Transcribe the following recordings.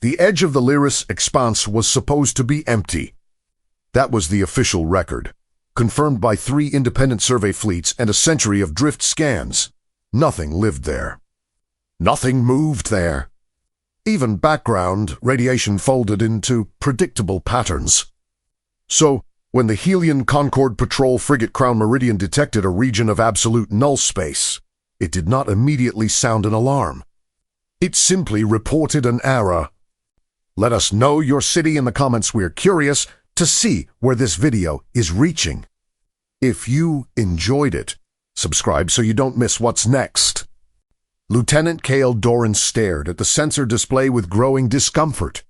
The edge of the Lyris expanse was supposed to be empty. That was the official record, confirmed by 3 independent survey fleets and a century of drift scans. Nothing lived there. Nothing moved there. Even background radiation folded into predictable patterns. So, when the Helian Concord Patrol frigate Crown Meridian detected a region of absolute null space, it did not immediately sound an alarm. It simply reported an error. Let us know your city in the comments. We're curious to see where this video is reaching. If you enjoyed it, subscribe so you don't miss what's next. Lieutenant Cale Doran stared at the sensor display with growing discomfort.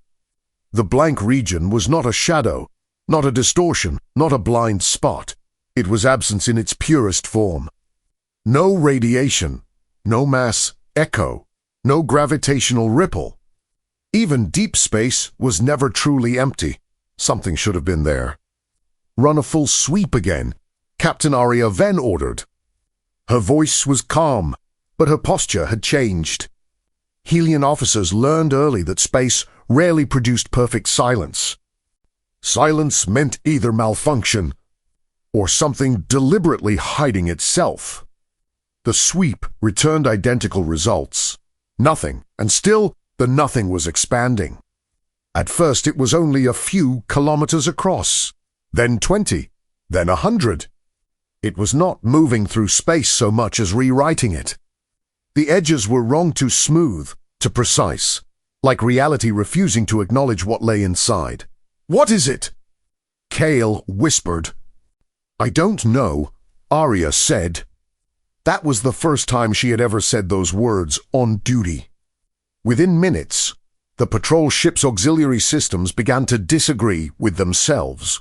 The blank region was not a shadow, not a distortion, not a blind spot. It was absence in its purest form. No radiation, no mass echo, no gravitational ripple. Even deep space was never truly empty. Something should have been there. Run a full sweep again, Captain Aria Venn ordered. Her voice was calm, but her posture had changed. Helian officers learned early that space rarely produced perfect silence. Silence meant either malfunction or something deliberately hiding itself. The sweep returned identical results. Nothing, and still the nothing was expanding. At first it was only a few kilometers across, then 20, then 100. It was not moving through space so much as rewriting it. The edges were wrong, too smooth, too precise, like reality refusing to acknowledge what lay inside. "What is it?" Cale whispered. "I don't know," Aria said. That was the first time she had ever said those words on duty. Within minutes, the patrol ship's auxiliary systems began to disagree with themselves.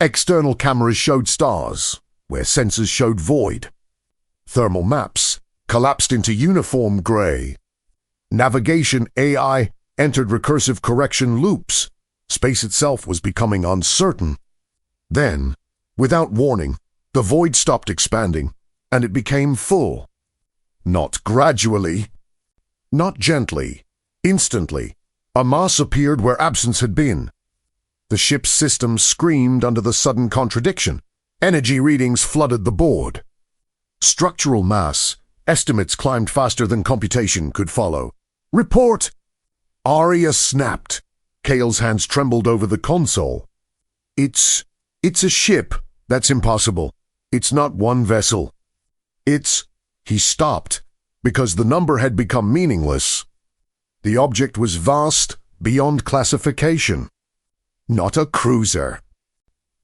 External cameras showed stars, where sensors showed void. Thermal maps collapsed into uniform gray. Navigation AI entered recursive correction loops. Space itself was becoming uncertain. Then, without warning, the void stopped expanding, and it became full. Not gradually, not gently, instantly, a mass appeared where absence had been. The ship's system screamed under the sudden contradiction. Energy readings flooded the board. Structural mass estimates climbed faster than computation could follow. "Report!" Aria snapped. Cale's hands trembled over the console. It's a ship. That's impossible. It's not one vessel. He stopped, because the number had become meaningless. The object was vast, beyond classification. Not a cruiser.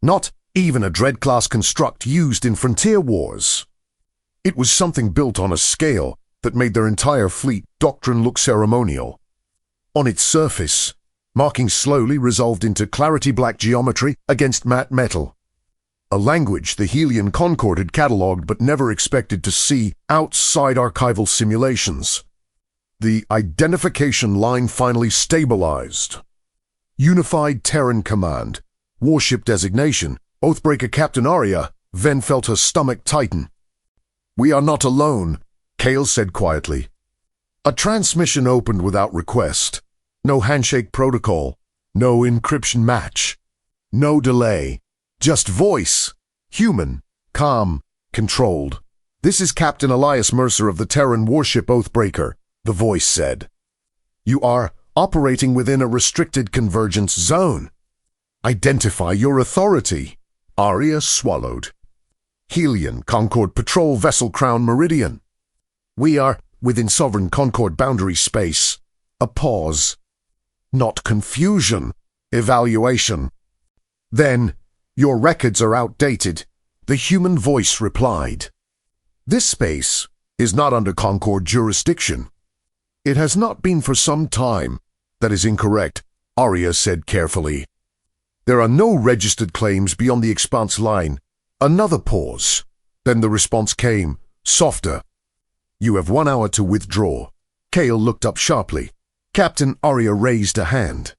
Not even a Dread-class construct used in frontier wars. It was something built on a scale that made their entire fleet doctrine look ceremonial. On its surface, markings slowly resolved into clarity-black geometry against matte metal. A language the Helian Concord had catalogued but never expected to see outside archival simulations. The identification line finally stabilized. Unified Terran Command, warship designation, Oathbreaker Captain Aria. Venn felt her stomach tighten. "We are not alone," Cale said quietly. A transmission opened without request. No handshake protocol, no encryption match, no delay. Just voice, human, calm, controlled. "This is Captain Elias Mercer of the Terran warship Oathbreaker," the voice said. "You are operating within a restricted convergence zone. Identify your authority." Aria swallowed. "Helian Concord Patrol Vessel Crown Meridian. We are within Sovereign Concord boundary space." A pause. Not confusion. Evaluation. Then, "Your records are outdated," the human voice replied. "This space is not under Concord jurisdiction." "It has not been for some time." "That is incorrect," Aria said carefully. "There are no registered claims beyond the expanse line." Another pause. Then the response came, softer. "You have 1 hour to withdraw." Cale looked up sharply. Captain Aria raised a hand.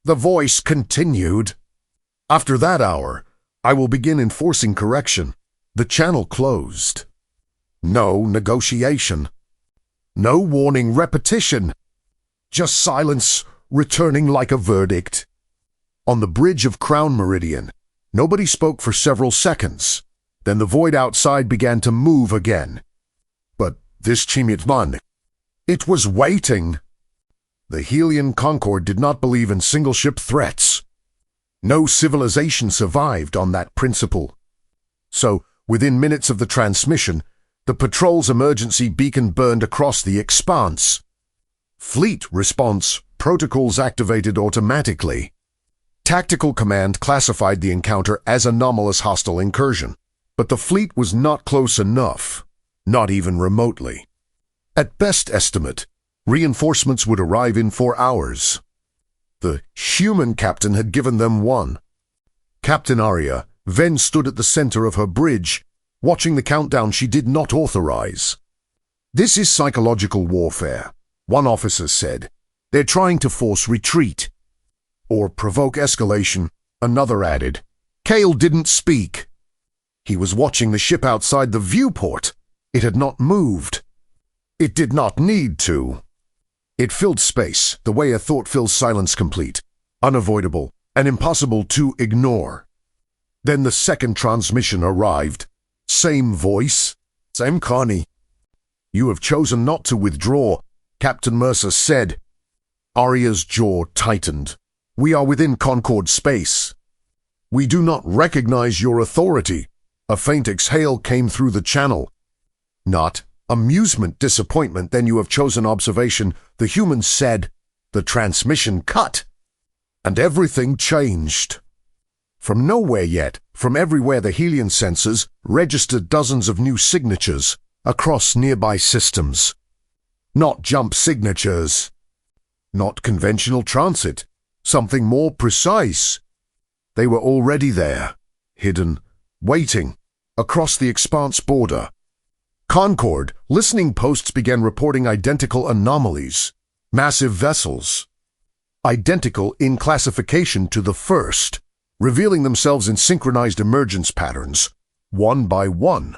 The voice continued. "After that hour, I will begin enforcing correction." The channel closed. No negotiation. No warning repetition. Just silence, returning like a verdict. On the bridge of Crown Meridian, nobody spoke for several seconds. Then the void outside began to move again. But this Chimitman, it was waiting. The Helian Concord did not believe in single-ship threats. No civilization survived on that principle. So, within minutes of the transmission, the patrol's emergency beacon burned across the expanse. Fleet response protocols activated automatically. Tactical Command classified the encounter as anomalous hostile incursion, but the fleet was not close enough, not even remotely. At best estimate, reinforcements would arrive in 4 hours. The human captain had given them 1. Captain Arya then stood at the center of her bridge, watching the countdown she did not authorize. "This is psychological warfare," one officer said. "They're trying to force retreat." "Or provoke escalation," another added. Cale didn't speak. He was watching the ship outside the viewport. It had not moved. It did not need to. It filled space the way a thought fills silence, complete, unavoidable, and impossible to ignore. Then the second transmission arrived. Same voice, same Connie. "You have chosen not to withdraw," Captain Mercer said. Arya's jaw tightened. "We are within Concord space." "We do not recognize your authority." A faint exhale came through the channel. Not amusement, disappointment. "Then you have chosen observation," the human said. The transmission cut, and everything changed. From nowhere yet, from everywhere, the Helian sensors registered dozens of new signatures across nearby systems. Not jump signatures. Not conventional transit. Something more precise. They were already there, hidden, waiting, across the expanse border. Concord, listening posts began reporting identical anomalies. Massive vessels. Identical in classification to the first, revealing themselves in synchronized emergence patterns, one by one.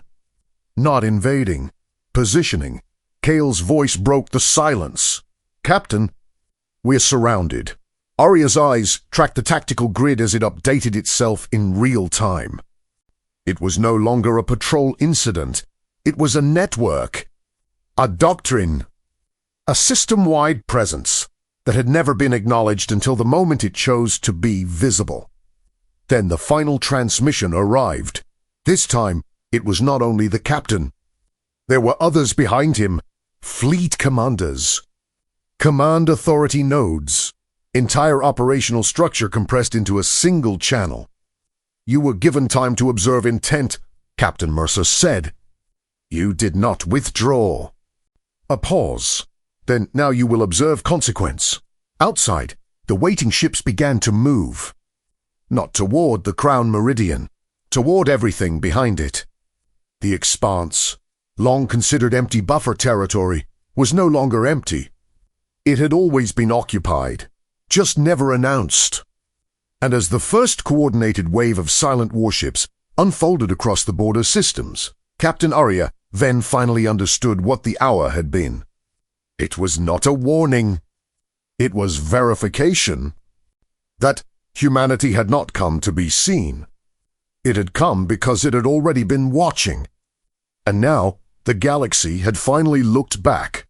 Not invading, positioning. Cale's voice broke the silence. "Captain, we're surrounded." Arya's eyes tracked the tactical grid as it updated itself in real time. It was no longer a patrol incident. It was a network. A doctrine. A system-wide presence that had never been acknowledged until the moment it chose to be visible. Then the final transmission arrived. This time, it was not only the captain. There were others behind him. Fleet commanders. Command authority nodes. Entire operational structure compressed into a single channel. "You were given time to observe intent," Captain Mercer said. "You did not withdraw." A pause. "Then now you will observe consequence." Outside, the waiting ships began to move. Not toward the Crown Meridian, toward everything behind it. The expanse, long considered empty buffer territory, was no longer empty. It had always been occupied, just never announced. And as the first coordinated wave of silent warships unfolded across the border systems, Captain Arya then finally understood what the hour had been. It was not a warning. It was verification that humanity had not come to be seen. It had come because it had already been watching. And now the galaxy had finally looked back.